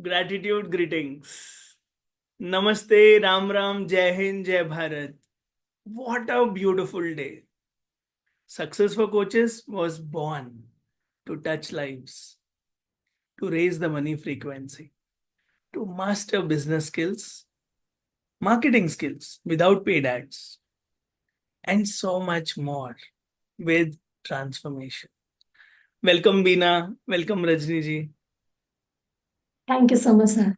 Gratitude greetings. Namaste, Ram Ram, Jai Hind, Jai Bharat. What a beautiful day. Success for Coaches was born to touch lives, to raise the money frequency, to master business skills, marketing skills without paid ads, and so much more with transformation. Welcome, Beena. Welcome, Rajni ji. Thank you so much sir.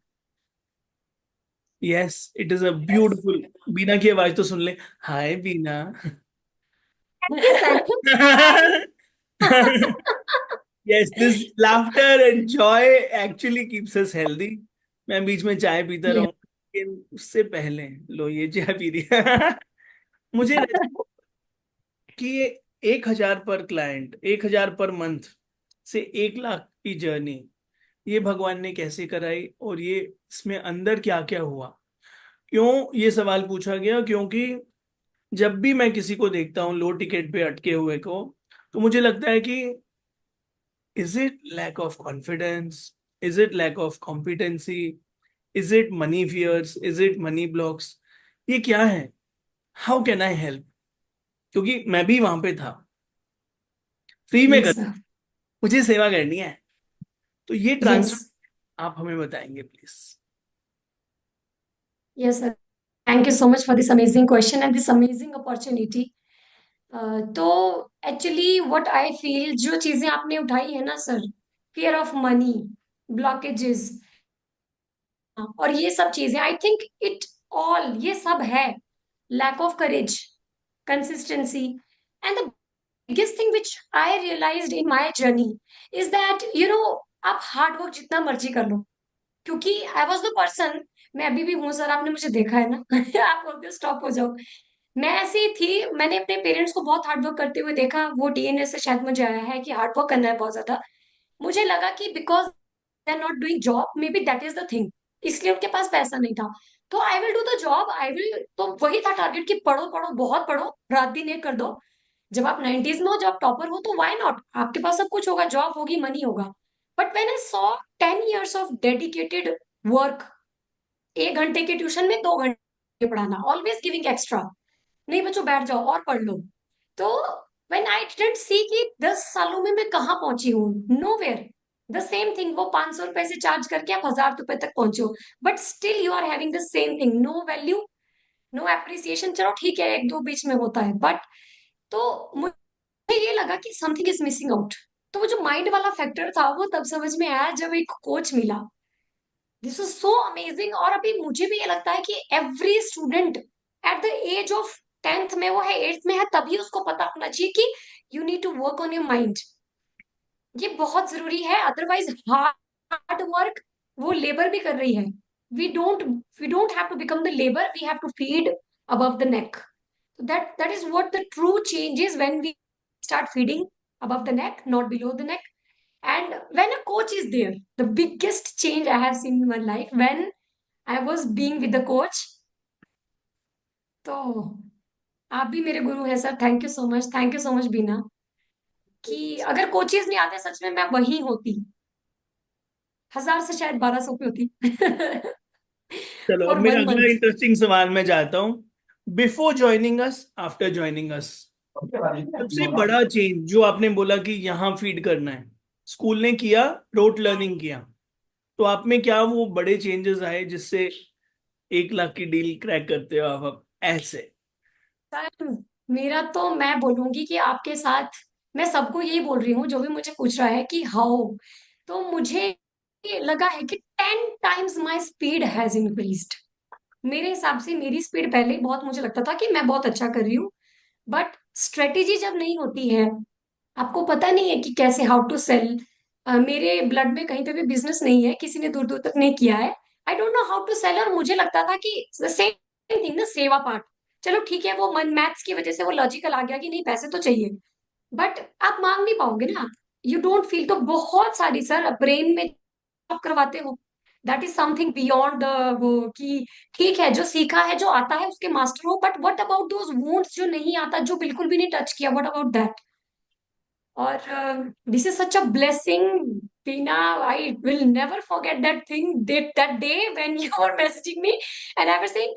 Yes, it is a beautiful. Beena की आवाज तो सुन ले. Hi, Beena. Thank you sir. Yes, this laughter and joy actually keeps us healthy. मैं बीच में चाय पीता ये रहूं, लेकिन उससे पहले लो ये चाय पी रही है। मुझे कि 1,000 पर क्लाइंट, 1,000 पर मंथ से 1 लाख की जर्नी ये भगवान ने कैसे कराई, और ये इसमें अंदर क्या क्या हुआ। क्यों ये सवाल पूछा गया? क्योंकि जब भी मैं किसी को देखता हूँ लो टिकट पे अटके हुए को, तो मुझे लगता है कि is it lack of confidence, is it lack of competency, is it money fears, is it money blocks? ये क्या है? How can I help? क्योंकि मैं भी वहां पे था, फ्री में यस कर, सर। मुझे सेवा करनी है। तो ये यस। ट्रांसफर आप हमें बताएंगे please. Yes sir. Thank you so much for this amazing question and this amazing opportunity. तो एक्चुअली व्हाट आई फील, जो चीजें आपने उठाई है ना sir, fear of money, blockages और ये सब चीजें, आई थिंक इट ऑल, ये सब है lack of courage, consistency and the biggest thing which I realized in my journey is that आप हार्ड वर्क जितना मर्जी कर लो, क्योंकि आई वॉज द पर्सन, मैं अभी भी हूँ सर, आपने मुझे देखा है ना। आप बोलते हो स्टॉप हो जाओ, मैं ऐसी ही थी। मैंने अपने पेरेंट्स को बहुत हार्ड वर्क करते हुए देखा, वो डीएनए से शायद मुझे आया है कि हार्ड वर्क करना है बहुत ज्यादा। मुझे लगा कि because they are not doing job, maybe that is the thing, इसलिए उनके पास पैसा नहीं था। तो I will do the job, I will, तो वही था टारगेट कि पढ़ो पढ़ो बहुत पढ़ो, रात दिन एक कर दो। जब आप 90s में हो, जब आप टॉपर हो, तो व्हाई नॉट, आपके पास सब कुछ होगा, जॉब होगी, मनी होगा। But when I saw 10 years of dedicated work, 1 घंटे के ट्यूशन में 2 घंटे पढ़ाना, ऑलवेज गिविंग एक्स्ट्रा, नहीं बच्चों बैठ जाओ और पढ़ लो। तो व्हेन आई डिडंट सी कि 10 सालों में मैं कहाँ पहुंची हूँ, nowhere, the same thing, वो 500 रुपए से चार्ज करके आप 1000 रुपए तक पहुंचे हो, but still you are having the same thing, no value, no appreciation. चलो ठीक है, एक दो बीच में होता है, बट तो मुझे ये लगा कि समथिंग इज मिसिंग आउट। तो वो जो माइंड वाला फैक्टर था, वो तब समझ में आया जब एक कोच मिला। This is so amazing. और अभी मुझे भी ये लगता है कि every student at the age of 10th में वो है, 8th में है, तभी उसको पता होना चाहिए कि you need to work on your mind. ये बहुत जरूरी है, अदरवाइज हार्ड वर्क वो लेबर भी कर रही है। We don't we don't have to become the labour, we have to feed above the neck. That is what the true change is, when we start feeding above the neck, not below the neck. And when a coach is there, the biggest change I have seen in my life, when I was being with the coach, तो आप भी मेरे गुरु हैं sir, thank you so much, thank you so much Beena, कि अगर coaches नहीं आते सच में मैं वही होती, 1000 से शायद 1200 पे होती। चलो अब फॉर मेरा वन अगला मंथ इंटरेस्टिंग सवाल मैं जाता हूँ। Before joining us, after joining us, सबसे बड़ा चेंज जो आपने बोला कि यहाँ फीड करना है, स्कूल ने किया, रोट लर्निंग किया, तो आप में क्या वो बड़े चेंजेस आए जिससे 1 लाख की डील क्रैक करते हो आप अब ऐसे? सर, मेरा तो मैं बोलूंगी कि आपके साथ, मैं सबको यही बोल रही हूँ जो भी मुझे पूछ रहा है कि हाउ, तो मुझे ये लगा है कि 10 times my speed has increased. मेरे हिसाब से मेरी स्पीड पहले ही बहुत, मुझे लगता था कि मैं बहुत अच्छा कर रही हूँ, बट स्ट्रेटेजी जब नहीं होती है, आपको पता नहीं है कि कैसे, हाउ टू सेल। मेरे ब्लड में कहीं पे भी बिजनेस नहीं है, किसी ने दूर दूर तक नहीं किया है, I don't know how to sell. और मुझे लगता था कि सेम थिंग ना, सेवा पार्ट, चलो ठीक है, वो मन मैथ्स की वजह से वो लॉजिकल आ गया कि नहीं पैसे तो चाहिए, बट आप मांग नहीं पाओगे ना, यू डोंट फील। तो बहुत सारी सर ब्रेन में आप करवाते हो, that is something beyond the वो, कि ठीक है जो सीखा है जो आता है उसके मास्टर हो, but what about those wounds जो नहीं आता, जो बिल्कुल भी नहीं टच किया, व्हाट अबाउट दैट। और this is such a blessing Tina, I will never forget that thing, that day when you were messaging me and I was saying,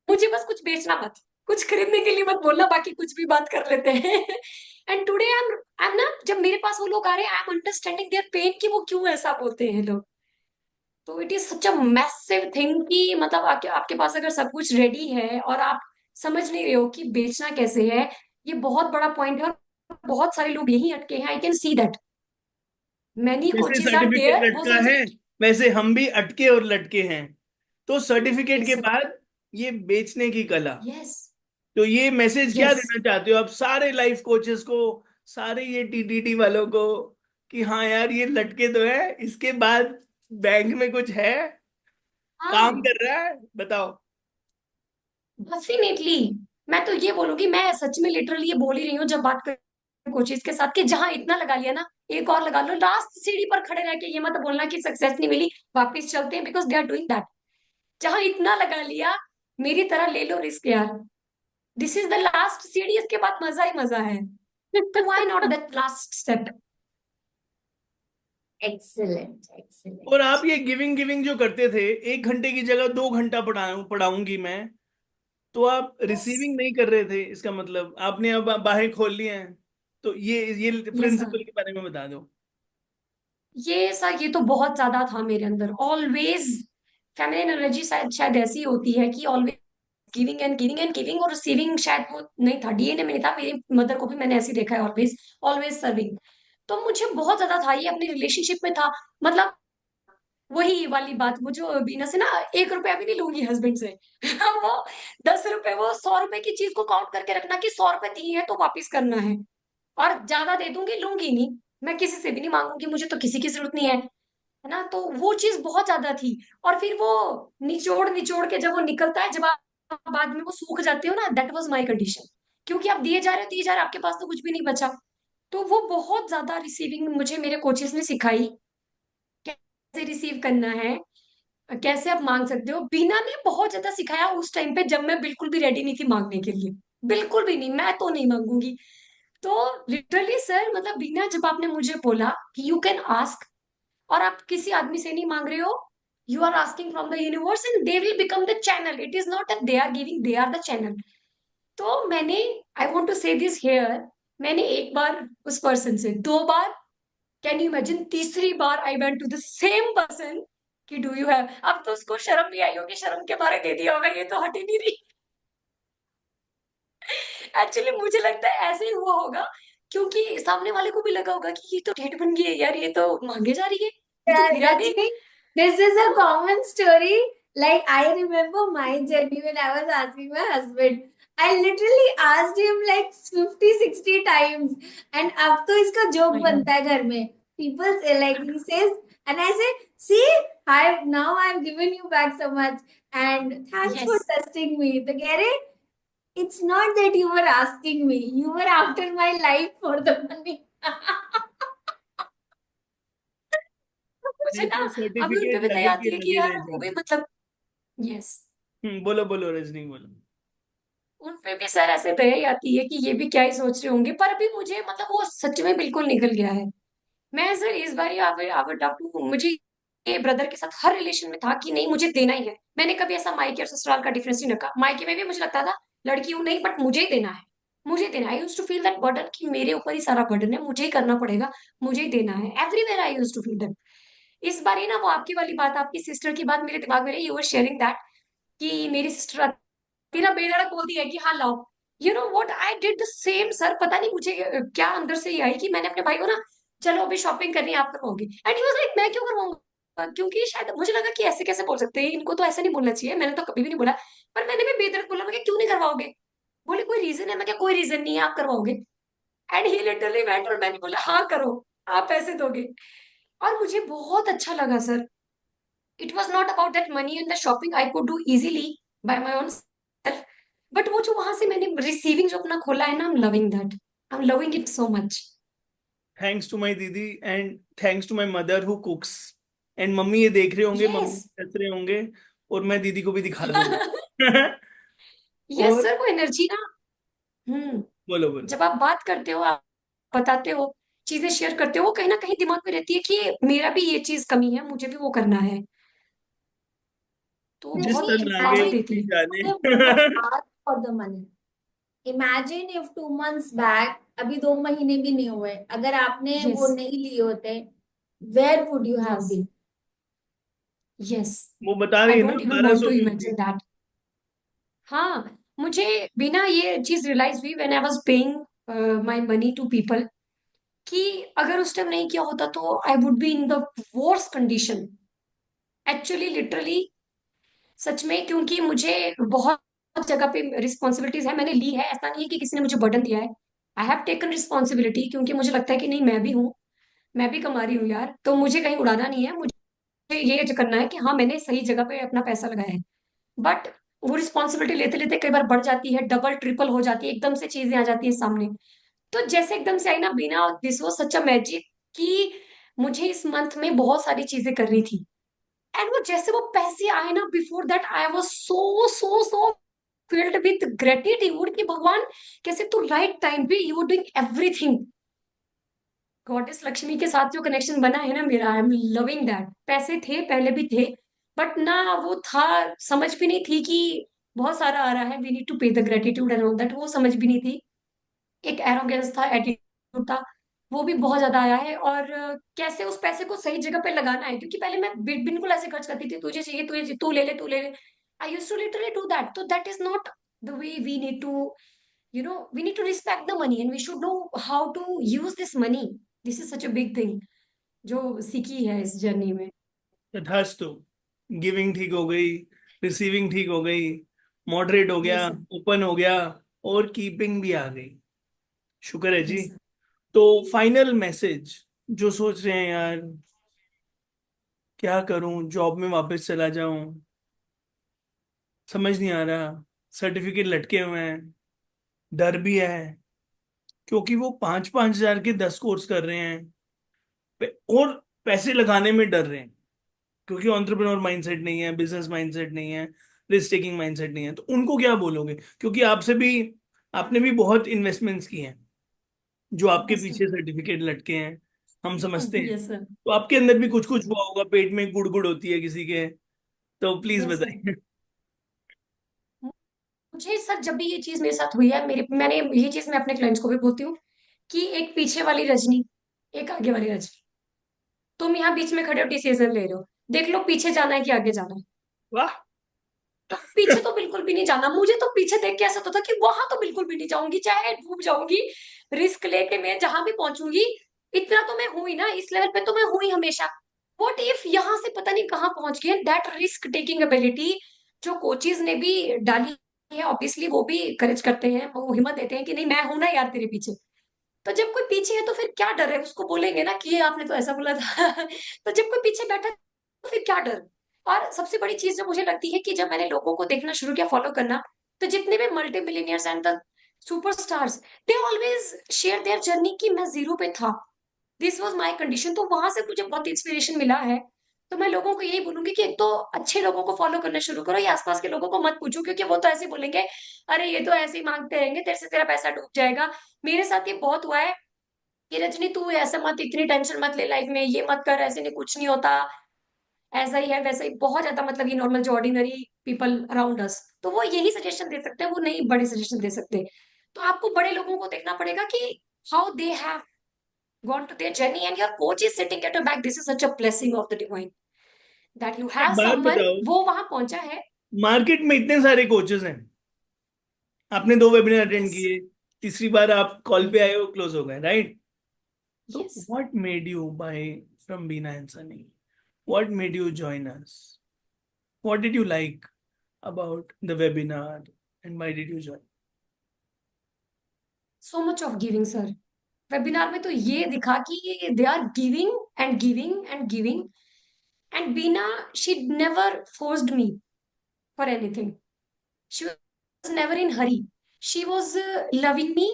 मुझे बस कुछ बेचना मत, कुछ खरीदने के लिए मत बोलना, बाकी कुछ भी बात कर लेते हैं। एंड टुडे आई एम ना, जब मेरे पास वो लोग आ रहे हैं, I am understanding their pain कि वो क्यों ऐसा बोलते हैं लोग। तो it is such a massive thing कि मतलब आपके आपके पास अगर सब कुछ रेडी है और आप समझ नहीं रहे हो कि बेचना कैसे है, ये बहुत बड़ा पॉइंट है। और बहुत सारे लोग यही अटके हैं, I can see that many जैसे coaches are सर्टिफिकेट there वो लटका है, समझे। वैसे हम भी अटके और लटके हैं। तो सर्टिफिकेट के यस, बाद ये बेचने की कला। यस, तो ये मैसेज क्या यस। देना चाहते हो आप सारे लाइफ कोचेस को, सारे ये टीटीटी वालों को, कि हाँ यार ये लटके तो है, इसके बाद बैंक में कुछ है, काम हाँ, कर रहा है, बताओ। डेफिनेटली। मैं तो ये बोलूंगी, मैं सच में लिटरली ये बोल ही रही हूँ जब बात कर कोचेज के साथ, कि जहां इतना लगा लिया ना, एक और लगा लो, लास्ट सीढ़ी पर खड़े रह के ये मत बोलना कि सक्सेस नहीं मिली, वापस चलते हैं, because they are doing that. जहां इतना लगा लिया, मेरी तरह ले लो रिस्क यार। दिस इज द लास्ट सीढ़ी, इसके बाद मजा ही मजा है। तो why not that last step. Excellent, और एक्सेलेंट। आप ये गिविंग गिविंग जो करते थे, 1 घंटे की जगह 2 घंटा पढ़ाऊंगी मैं, तो आप यस, रिसीविंग नहीं कर रहे थे, इसका मतलब आपने अब बाहें खोल ली हैं। तो ये यस सर। प्रिंसिपल के बारे में बता दो। ये तो बहुत ज्यादा था मेरे अंदर ऑलवेज। फेमिनिन एनर्जी शायद शायद ऐसी होती है कि always giving and giving and giving, और रिसीविंग शायद वो नहीं था, डीएनए में नहीं था। मेरी मदर को भी मैंने ऐसे ही देखा है, ऑलवेज ऑलवेज सर्विंग। तो मुझे बहुत ज्यादा था, ये अपनी रिलेशनशिप में था। मतलब वही वाली बात, वो जो बीना से ना, 1 रुपया भी नहीं लूंगी हस्बैंड से। वो 10 रुपए, वो 100 रुपए की चीज को काउंट करके रखना कि 100 रुपए दी है तो वापिस करना है। और ज्यादा दे दूंगी, लूंगी नहीं। मैं किसी से भी नहीं मांगूंगी, मुझे तो किसी की जरूरत नहीं है ना। तो वो चीज बहुत ज्यादा थी। और फिर वो निचोड़ निचोड़ के जब वो निकलता है, जब आप बाद में वो सूख जाते हो ना, दैट वाज माय कंडीशन। क्योंकि आप दिए जा रहे हो, दिए जा रहे हो, आपके पास तो कुछ भी नहीं बचा। तो वो बहुत ज्यादा रिसीविंग मुझे मेरे कोचेस ने सिखाई, कैसे रिसीव करना है, कैसे आप मांग सकते हो। बीना ने बहुत ज्यादा सिखाया उस टाइम पे, जब मैं बिल्कुल भी रेडी नहीं थी मांगने के लिए। बिल्कुल भी नहीं, मैं तो नहीं मांगूंगी। तो लिटरली सर, मतलब बीना, जब आपने मुझे बोला कि यू कैन आस्क, और आप किसी आदमी से नहीं मांग रहे हो, you are asking from the universe and they will become the channel, it is not that they are giving, they are the channel. तो मैंने, I want to say this here, मैंने एक बार उस पर्सन से, 2 बार, कैन यू इमेजिन, तीसरी बार I went to the same person कि do you have. अब तो उसको शर्म नहीं आई होगी, शर्म के मारे दे दिया होगा, ये तो हट ही नहीं रही। एक्चुअली मुझे लगता है ऐसे ही हुआ होगा, क्योंकि सामने वाले को भी लगा होगा कि ये तो ठेठ बन गई है यार, ये तो मांगे जा रही है, ये तो Yeah, फिर आ गई। Rajni, this is a तो common story. Like, I remember my journey when I was asking my husband. I literally asked him like 50, 60 times. And अब तो इसका joke माय गॉड। बनता है घर में. People say, like, he says, and I say, see, I've given you back so much. And thanks for yes, trusting me. तो कह रहे, it's not that you were asking me. You were after my life for the money. मुझे नहीं ना तो अभी उन पे सर्टिफिकेट भी दया लगे आती के है कि लगे रह यार वो भी जाओ। मतलब, यस, बोलो बोलो रजनी, बोलो। उन पे भी सर ऐसे दया ही आती है कि ये भी क्या ही सोच रहे होंगे। पर अभी मुझे मतलब वो सच में बिल्कुल निकल गया है। मैं सर इस बार आवर टू मुझे, ये ब्रदर के साथ हर रिलेशन में था कि नहीं, मुझे देना ही है। मैंने कभी ऐसा मायके और ससुराल का डिफरेंस नहीं रखा। मायके में भी मुझे लगता था लड़की हूं नहीं, बट मुझे ही देना है, मुझे ही देना है। I use to feel that burden कि मेरे ऊपर ही सारा बर्डन है, मुझे ही करना पड़ेगा, मुझे ही देना है। Everywhere I use to feel that. इस बार ही ना वो आपकी वाली बात, आपकी सिस्टर की बात मेरे दिमाग में रही, यू वर शेयरिंग दैट कि मेरी सिस्टर तेरा बेधड़क बोल दिया कि हाँ लाओ। You know what, I did the same sir. पता नहीं मुझे क्या अंदर से ये आई कि मैंने अपने भाई को ना, चलो अभी शॉपिंग करनी है, आप करवाओगे। एंड ही वाज लाइक, मैं क्यों करवाऊंगा, क्योंकि शायद मुझे लगा कि ऐसे कैसे बोल सकते हैं, इनको तो ऐसा नहीं बोलना चाहिए, मैंने तो कभी भी नहीं बोला। पर मैंने भी बेधड़क बोला, मैं क्यों नहीं करवाओगे। बोले कोई रीजन है, मैं क्या, कोई रीजन नहीं है, आप करवाओगे। एंड ही लिटरली वेंट, और मैंने बोला हाँ करो, आप पैसे दोगे। और मुझे बहुत अच्छा लगा sir. It was not about that money and the shopping I could do easily bye my own self, but वो जो वहां से मैंने रिसीविंग जो अपना खोला है ना, I am loving that, I am loving it so much. Thanks to my didi, and thanks to my mother who cooks. And mummy ये देख रहे होंगे, मम्मी यस। हंस रहे होंगे, और मैं दीदी को भी दिखा दूंगा। यस और सर, वो एनर्जी ना। बोलो बोलो। जब आप बात करते हो, आप बताते हो चीजें शेयर करते हो वो कहीं ना कहीं दिमाग में रहती है कि मेरा भी ये चीज कमी है, मुझे भी वो करना है, तो जिस बहुत Rajni, तरह आगे पावर imagine देती नहीं है। जाने। you have never asked for the money. Imagine if 2 months back, अभी 2 महीने भी नहीं हुए, अगर आपने वो यस, नहीं लिए होते, where would you have yes, been? Yes, वो बता आई रही है ना, डोंट इवन बारह वांट सौ टू में इमेजिन होगी। दैट। हाँ, मुझे बिना ये चीज रियलाइज हुई when I was paying my money to people, कि अगर उस टाइम नहीं किया होता तो I would be in the worst condition, actually literally, सच में, क्योंकि मुझे बहुत जगह पे रिस्पॉन्सिबिलिटीज है, मैंने ली है, ऐसा नहीं है कि किसी ने मुझे बर्डन दिया है। आई हैव टेकन रिस्पॉन्सिबिलिटी, क्योंकि मुझे लगता है कि नहीं, मैं भी हूँ, मैं भी कमा रही हूँ यार, तो मुझे कहीं उड़ाना नहीं है, मुझे ये करना है कि हाँ मैंने सही जगह पे अपना पैसा लगाया है। बट वो रिस्पॉन्सिबिलिटी लेते लेते कई बार बढ़ जाती है, डबल ट्रिपल हो जाती है, एकदम से चीजें आ जाती है सामने। तो जैसे एकदम से आई ना Beena, this was such a magic, कि मुझे इस मंथ में बहुत सारी चीजें करनी थी, एंड वो जैसे वो पैसे आए ना, before that I was so so so filled with gratitude कि भगवान, कैसे तू राइट टाइम पे you are doing everything. Goddess Lakshmi के साथ जो कनेक्शन बना है ना मेरा, आई एम लविंग दैट। पैसे थे, पहले भी थे, बट ना वो था, समझ भी नहीं थी कि बहुत सारा आ रहा है, वी नीड टू पे the gratitude and all that, वो समझ भी नहीं थी। एक एरोगेंस था, एटीट्यूड था, वो भी बहुत ज्यादा आया है। और कैसे उस पैसे को सही जगह पे लगाना है, क्योंकि पहले मैं बिल्कुल ऐसे खर्च करती थी, तुझे चाहिए, तुझे, तू ले ले, तू ले ले, I use to literally do that. तो that is not the way we need to, we need to respect the money and we should know how to use this money. This is such a big thing जो सीखी है इस journey में। तथास्तु। Giving ठीक हो गई, receiving ठीक हो गई, मॉडरेट हो गया, यस सर, ओपन हो गया, और कीपिंग भी आ गई। शुक्र है जी। Yes sir. तो फाइनल मैसेज, जो सोच रहे हैं यार क्या करूं, जॉब में वापस चला जाऊं, समझ नहीं आ रहा, सर्टिफिकेट लटके हुए हैं, डर भी है, क्योंकि वो 5-5 हजार के 10 कोर्स कर रहे हैं, और पैसे लगाने में डर रहे हैं, क्योंकि एंटरप्रेन्योर माइंडसेट नहीं है, बिजनेस माइंडसेट नहीं है, रिस्क टेकिंग माइंडसेट नहीं है। तो उनको क्या बोलोगे, क्योंकि आपसे भी, आपने भी बहुत इन्वेस्टमेंट्स की हैं जो आपके यस पीछे सर्टिफिकेट लटके हैं, हम समझते सर, हैं। यस सर, तो आपके अंदर भी कुछ कुछ हुआ होगा, पेट में गुड़ गुड़ होती है किसी के, तो प्लीज यस सर। बताइए। मुझे सर जब भी ये चीज मेरे साथ हुई है, मेरे मैंने ये चीज मैं अपने क्लाइंट्स को भी बोलती हूँ कि एक पीछे वाली रजनी, एक आगे वाली रजनी, तुम यहाँ बीच में खड़े हो डिसीजन ले रहे हो, देख लो पीछे जाना है कि आगे जाना है। वाह। तो पीछे तो बिल्कुल भी नहीं जाना, मुझे तो पीछे देख के ऐसा होता था कि वहां तो बिल्कुल भी नहीं जाऊंगी, चाहे डूब जाऊंगी, रिस्क लेके मैं जहां भी पहुंचूंगी, इतना तो मैं हुई ना, इस लेवल पे तो मैं हुई हमेशा। व्हाट इफ यहाँ से पता नहीं कहाँ पहुंच गए, दैट रिस्क टेकिंग एबिलिटी जो कोचेज ने भी डाली है, ऑब्वियसली वो भी करेज करते हैं, वो हिम्मत देते हैं कि नहीं मैं हूं ना यार तेरे पीछे। तो जब कोई पीछे है तो फिर क्या डर है, उसको बोलेंगे ना कि ये आपने तो ऐसा बोला था। तो जब कोई पीछे बैठा है, तो फिर क्या डर। और सबसे बड़ी चीज जो मुझे लगती है कि जब मैंने लोगों को देखना शुरू किया, फॉलो करना, तो जितने भी multi millionaires and the superstars, they always share their journey कि मैं जीरो पे था, दिस वाज माय कंडीशन, तो वहां से मुझे बहुत इंस्पिरेशन मिला है। तो मैं लोगों को यही बोलूंगी कि एक तो अच्छे लोगों को फॉलो करना शुरू करो, ये आसपास के लोगों को मत पूछो, क्योंकि वो तो ऐसे ही बोलेंगे, अरे ये तो ऐसे ही मांगते रहेंगे, तेरे से तेरा पैसा डूब जाएगा। मेरे साथ ये बहुत हुआ है कि रजनी तू ऐसा मत, इतनी टेंशन मत ले लाइफ में, ये मत कर, ऐसे नहीं, कुछ नहीं होता, ऐसा ही है वैसा ही, बहुत ज्यादा, मतलब ये नॉर्मल जो ऑर्डिनरी पीपल अराउंड अस, तो वो यही सजेशन दे सकते हैं, वो नहीं बड़े सजेशन दे सकते। तो आपको बड़े लोगों को देखना पड़ेगा कि how they have gone to their journey and your coach is sitting at your back. This is such a blessing of the divine that you एक have बात someone, बताओ, वो वहां पहुंचा है। मार्केट में इतने सारे कोचेस हैं, आपने 2 वेबिनार अटेंड यस, किए, तीसरी बार आप कॉल पे यस, आए हो, क्लोज हो गए, राइट? तो yes. What made you buy from Beena and Sunny? What made you join us? What did you like about the webinar, and why did you join? So much of giving sir. Webinar में तो ये दिखा कि they are giving and giving and giving, and Beena, she never forced me for anything, she was never in hurry, she was loving me,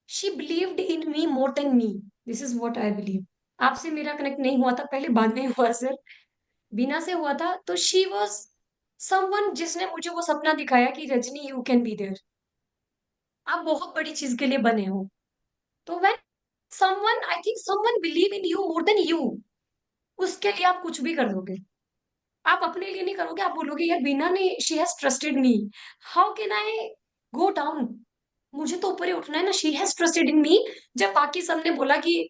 she believed in me more than me. This is what I believe. आपसे मेरा connect नहीं हुआ था पहले, बाद में हुआ sir, बीना से हुआ था। तो शी वॉज समवन जिसने मुझे वो सपना दिखाया कि Rajni you can be there, आप बहुत बड़ी चीज के लिए बने हो। तो when someone, I think someone believe in you more than you, उसके लिए आप कुछ भी कर दोगे। आप अपने लिए नहीं करोगे, आप बोलोगे यार बीना ने, she has trusted me, how can I go down, मुझे तो ऊपर ही उठना है ना, शी हैज ट्रस्टेड इन मी। जब बाकी सबने बोला कि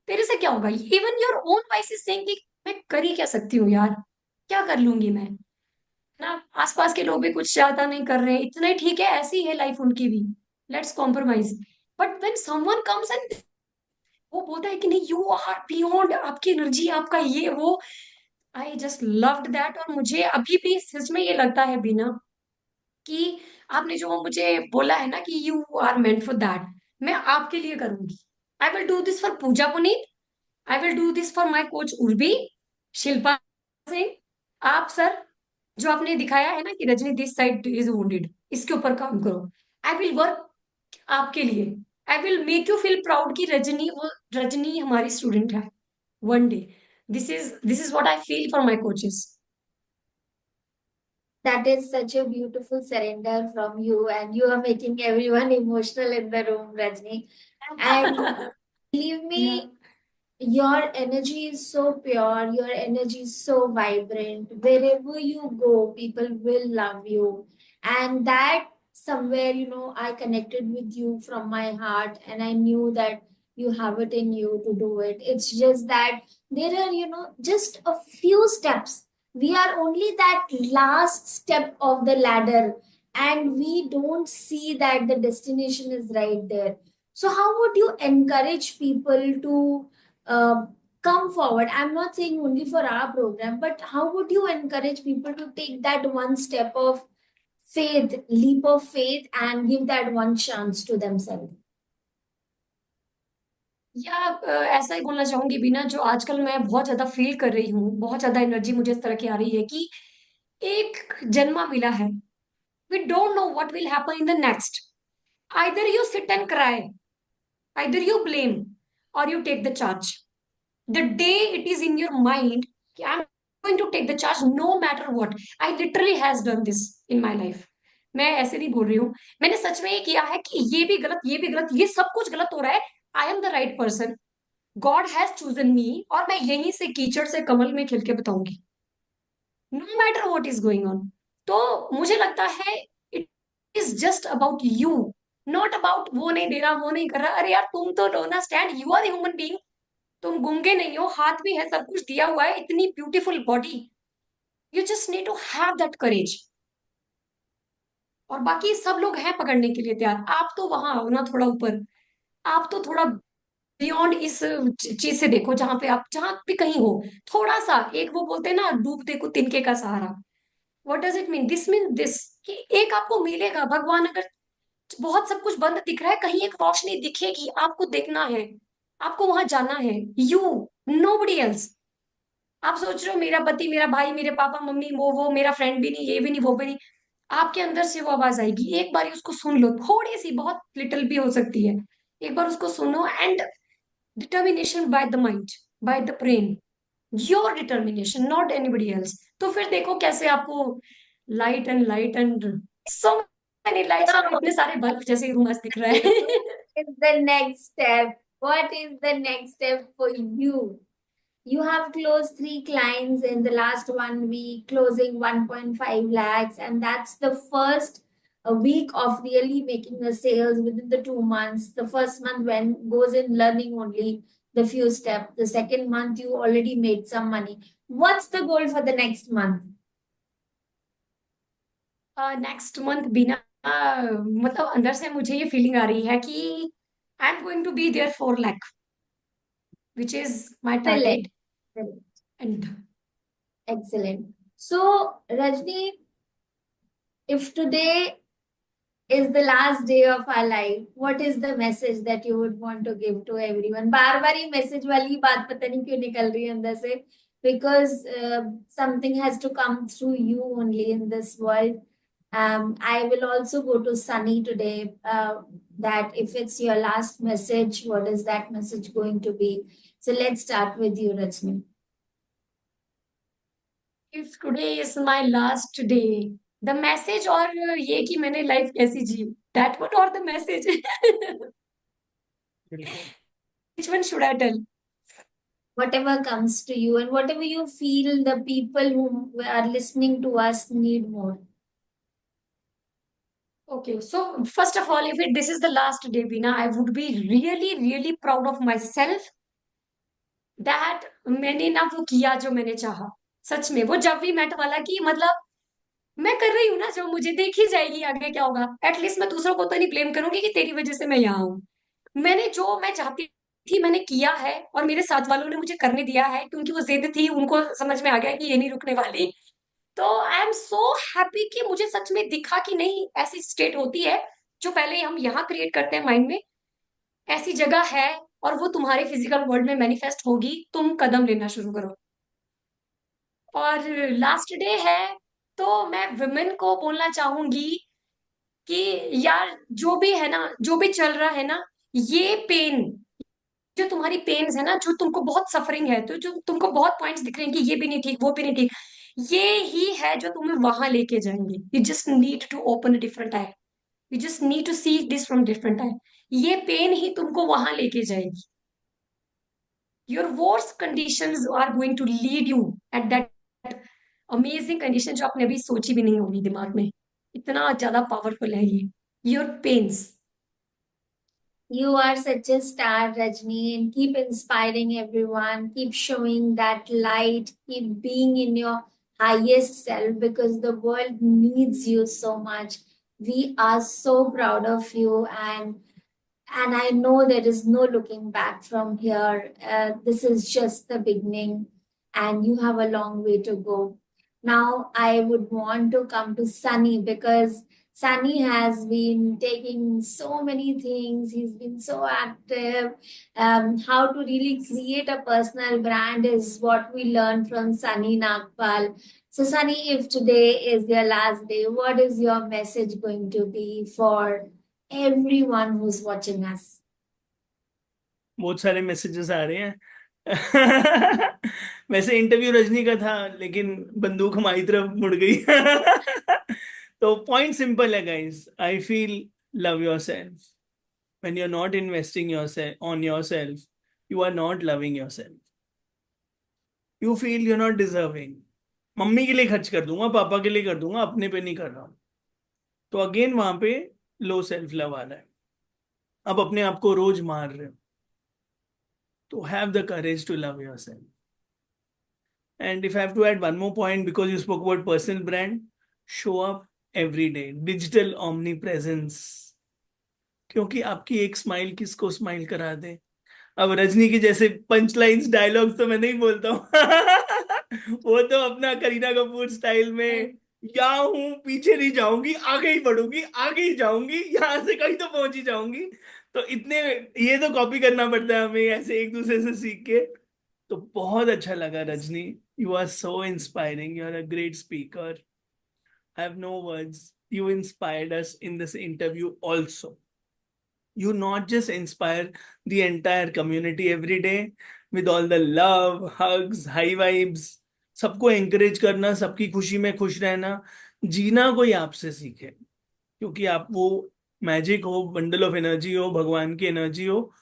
तेरे से क्या होगा, even your own voice is saying कि मैं कर ही क्या सकती हूँ यार, क्या कर लूंगी मैं ना, आसपास के लोग भी कुछ ज्यादा नहीं कर रहे, इतना ही ठीक है, ऐसी है लाइफ उनकी भी, let's compromise. But when someone comes and वो बोलता है कि नहीं यू आर बियॉन्ड, आपकी एनर्जी, आपका ये वो, आई जस्ट लव्ड दैट। और मुझे अभी भी सच में ये लगता है बीना कि आपने जो मुझे बोला है ना कि you are meant for that, मैं आपके लिए करूंगी। I will do this for Puja Puneet, I will do this for my coach Urvi, Shilpa Singh, आप सर, जो आपने दिखाया है ना कि Rajni this side is wounded, इसके ऊपर काम करो। आई विल वर्क आपके लिए, I will make you feel proud कि रजनी, वो रजनी हमारी स्टूडेंट है one day. This is what I feel for my coaches. That is such a beautiful surrender from you, and you are making everyone emotional in the room, Rajni. And believe Yeah. me, your energy is so pure, your energy is so vibrant. Wherever you go, people will love you. And that somewhere, I connected with you from my heart, and I knew that you have it in you to do it. It's just that there are, just a few steps. We are only that last step of the ladder, and we don't see that the destination is right there. So, how would you encourage people to uh, come forward? I'm not saying only for our program, but how would you encourage people to take that one step of faith, leap of faith, and give that one chance to themselves? या ऐसा ही बोलना चाहूंगी बीना, जो आजकल मैं बहुत ज्यादा feel कर रही हूँ, बहुत ज्यादा एनर्जी मुझे इस तरह की आ रही है कि एक जन्मा मिला है, we don't know what will happen in the next, either you sit and cry, either you blame, और you take the charge. The day it is in your mind कि I am going to take the charge no matter what, I literally has done this in my life. मैं ऐसे नहीं बोल रही हूँ, मैंने सच में ये किया है कि ये भी गलत, ये भी गलत, ये सब कुछ गलत हो रहा है, I am the right person, God has chosen me, और मैं यहीं से कीचड़ से कमल में खिल के बताऊंगी, no matter what is going on. तो मुझे लगता है it is just about you, not about वो नहीं दे रहा, वो नहीं कर रहा, अरे यार तुम तो लो ना stand, you are human being, तुम गूंगे नहीं हो, हाथ भी है, सब कुछ दिया हुआ है, इतनी beautiful body, you just need to have that courage. और बाकी सब लोग हैं पकड़ने के लिए तैयार, आप तो वहां हो ना थोड़ा ऊपर, आप तो थोड़ा बियॉन्ड इस चीज से देखो, जहां पे आप जहां भी कहीं हो, थोड़ा सा एक, वो बोलते हैं ना डूब देखो तिनके का सहारा, what does it mean, this mean this, कि एक आपको मिलेगा, भगवान अगर बहुत सब कुछ बंद दिख रहा है, कहीं एक रोशनी दिखेगी, आपको देखना है, आपको वहां जाना है, यू, नोबडी एल्स। आप सोच रहे हो मेरा पति, मेरा भाई, मेरे पापा मम्मी, वो मेरा फ्रेंड भी नहीं, ये भी नहीं, वो भी नहीं, आपके अंदर से वो आवाज आएगी, एक बार उसको सुन लो, थोड़ी सी, बहुत लिटिल भी हो सकती है, एक बार उसको सुनो, and determination by the mind, by the brain, your determination not anybody else. तो फिर देखो कैसे आपको light and so many lights, और So, इतने सारे बल्ब जैसे रूम दिख रहा है। is the next step? What is the next step for you? You have closed 3 clients in the last 1 week, closing 1.5 lakhs, and that's the first week of really making the sales within the 2 months. The first month when goes in learning only the few steps. The second month you already made some money. What's the goal for the next month? Next month बिना मतलब अंदर से मुझे ये feeling आ रही है कि I am going to be there 4 lakh, which is my Excellent. Target. And Excellent. So, Rajni, if today is the last day of our life, what is the message that you would want to give to everyone? बार बार ये message वाली बात पता नहीं क्यों निकल रही है अंदर से, because something has to come through you only in this world. I will also go to Sunny today. That if it's your last message, what is that message going to be? So let's start with you, Rajni. If today is my last day, the message, और ये कि मैंने life कैसी जी, that what और the message. which one should I tell? Whatever comes to you and whatever you feel the people who are listening to us need more. Okay, so first of all, if this is the last day, Bina, I would be really, really proud of myself that मैंने ना वो किया जो मैंने चाहा. सच में वो जब भी मेट वाला कि मतलब मैं कर रही हूँ ना जो मुझे देखी जाएगी आगे क्या होगा. एटलीस्ट मैं दूसरों को तो नहीं ब्लेम करूंगी कि तेरी वजह से मैं यहाँ हूँ. मैंने जो मैं चाहती थी मैंने किया है और मेरे साथ वालों ने मुझे करने दिया है क्योंकि वो जिद थी, उनको समझ में आ गया कि ये नहीं रुकने वाली. तो आई एम सो हैप्पी कि मुझे सच में दिखा कि नहीं ऐसी स्टेट होती है जो पहले हम यहाँ क्रिएट करते हैं माइंड में. ऐसी जगह है और वो तुम्हारे फिजिकल वर्ल्ड में मैनिफेस्ट होगी. तुम कदम लेना शुरू करो. और लास्ट डे है तो मैं वुमेन को बोलना चाहूंगी कि यार जो भी है ना, जो भी चल रहा है ना, ये पेन, जो तुम्हारी पेन्स है ना, जो तुमको बहुत सफरिंग है, तो जो तुमको बहुत पॉइंट्स दिख रहे हैं कि ये भी नहीं ठीक वो भी नहीं ठीक, ये ही है जो तुम्हें वहां लेके जाएंगे. You just need to open a different eye. You just need to see this from different eye. ये पेन ही तुमको वहां लेके जाएगी. Your worst conditions are going to lead you at that amazing condition जो आपने अभी सोची भी नहीं होगी दिमाग में. इतना ज्यादा पावरफुल है ये your pains. You are such a star, Rajni, and keep inspiring everyone. Keep showing that light. Keep being in your highest self because the world needs you so much. We are so proud of you, and I know there is no looking back from here. This is just the beginning, and you have a long way to go. Now, I would want to come to Sunny because Sunny has been taking so many things. He's been so active. How to really create a personal brand is what we learned from Sunny Nagpal. So, Sunny, if today is your last day, what is your message going to be for everyone who's watching us? बहुत सारे messages आ रहे हैं. वैसे interview Rajni का था लेकिन बंदूक हमारी तरफ मुड़ गई. तो पॉइंट सिंपल है guys. I feel love yourself. When you are not investing yourself on yourself, you are not loving yourself. You feel you are not deserving. Mummy के लिए खर्च कर दूंगा, पापा के लिए कर दूंगा, अपने पे नहीं कर रहा हूं. तो अगेन वहां पे लो सेल्फ लव आ रहा है. अब अपने आप को रोज मार रहे हो. तो have the courage to love yourself. And if I have to add one more point, because you spoke about personal brand, show up every day. Digital omnipresence. क्योंकि आपकी एक स्माइल किसको स्माइल करा दे. अब रजनी के जैसे पंच लाइन्स डायलॉग्स तो मैं नहीं बोलता हूँ. वो तो अपना करीना कपूर स्टाइल में, यहाँ हूँ पीछे नहीं जाऊंगी, आगे ही बढ़ूंगी, आगे ही जाऊंगी, यहाँ से कहीं तो पहुंच ही जाऊंगी. तो इतने ये तो कॉपी करना पड़ता है हमें ऐसे एक दूसरे से सीख के. तो बहुत अच्छा लगा Rajni. You are so inspiring. You are a great speaker. I have no words. You inspired us in this interview also. You not just inspire the entire community every day with all the love, hugs, high vibes. सबको encourage करना, सबकी खुशी में खुश रहना, जीना कोई आपसे सीखे. क्योंकि आप वो मैजिक हो, बंडल ऑफ एनर्जी हो, भगवान की एनर्जी हो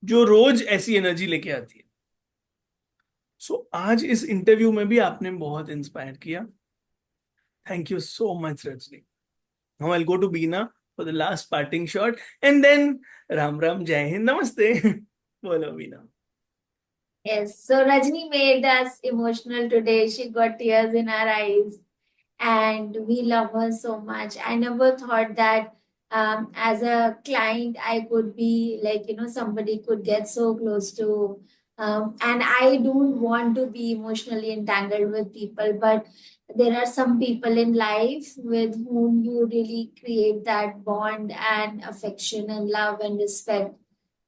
जो रोज ऐसी एनर्जी लेके आती है. सो आज इस इंटरव्यू में भी आपने बहुत इंस्पायर किया. Thank you so much Rajni. Now I'll go to Beena for the last parting shot, and then Ram Ram, Jai Hind, Namaste. Bolo Beena. Yes, so Rajni made us emotional today. She got tears in her eyes, and we love her so much. I never thought that as a client, I could be like, somebody could get so close to. And I don't want to be emotionally entangled with people, but there are some people in life with whom you really create that bond and affection and love and respect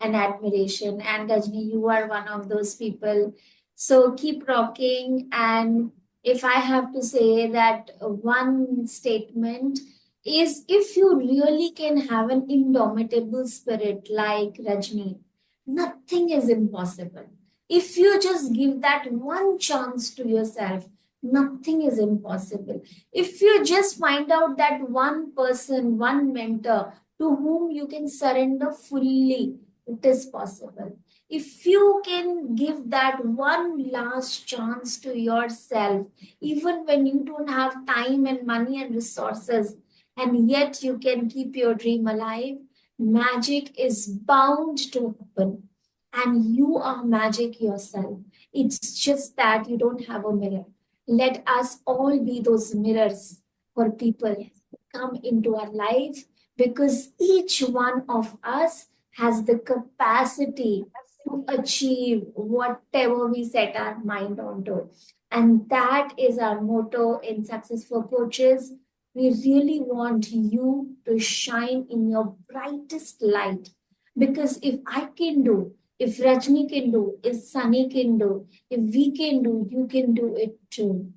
and admiration. And Rajni, you are one of those people. So keep rocking. And if I have to say that one statement is if you really can have an indomitable spirit like Rajni, nothing is impossible. If you just give that one chance to yourself, nothing is impossible. If you just find out that one person, one mentor to whom you can surrender fully, it is possible. If you can give that one last chance to yourself, even when you don't have time and money and resources, and yet you can keep your dream alive, magic is bound to happen. And you are magic yourself. It's just that you don't have a mirror. Let us all be those mirrors for people who come into our life, because each one of us has the capacity to achieve whatever we set our mind onto. And that is our motto in Success for Coaches. We really want you to shine in your brightest light. Because if I can do, if Rajni can do, if Sunny can do, if we can do, you can do it too.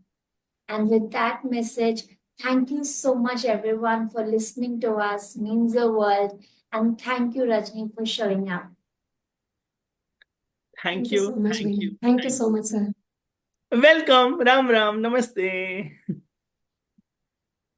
And with that message, thank you so much, everyone, for listening to us. Means the world. And thank you, Rajni, for showing up. Thank Thank you you. so much, Thank Vinay. you. Thank you so much, sir. Welcome. Ram Ram. Namaste.